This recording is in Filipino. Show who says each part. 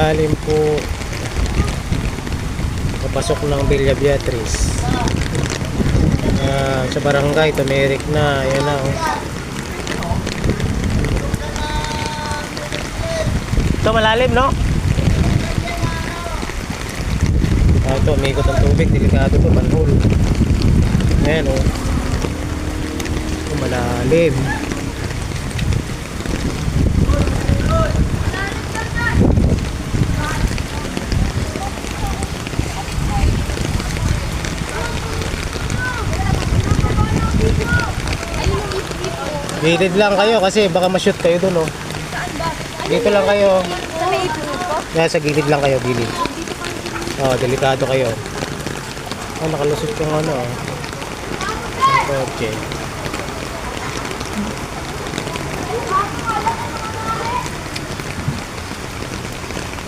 Speaker 1: malalim po papasok ng Villa Beatriz. Sa barangay tumirik na. Ayan na oh. Ito malalim, no? Ito umikot ang tubig, delikado to, manhole. Ayan oh. Ito malalim. Gilid lang kayo kasi baka ma-shoot kayo dun, oh. Dito lang kayo.
Speaker 2: Sa may ipon ko?
Speaker 1: Sa gilid lang kayo, gilid. Oh, delikado kayo. Nakalusot yung ano, oh. Ang kotse.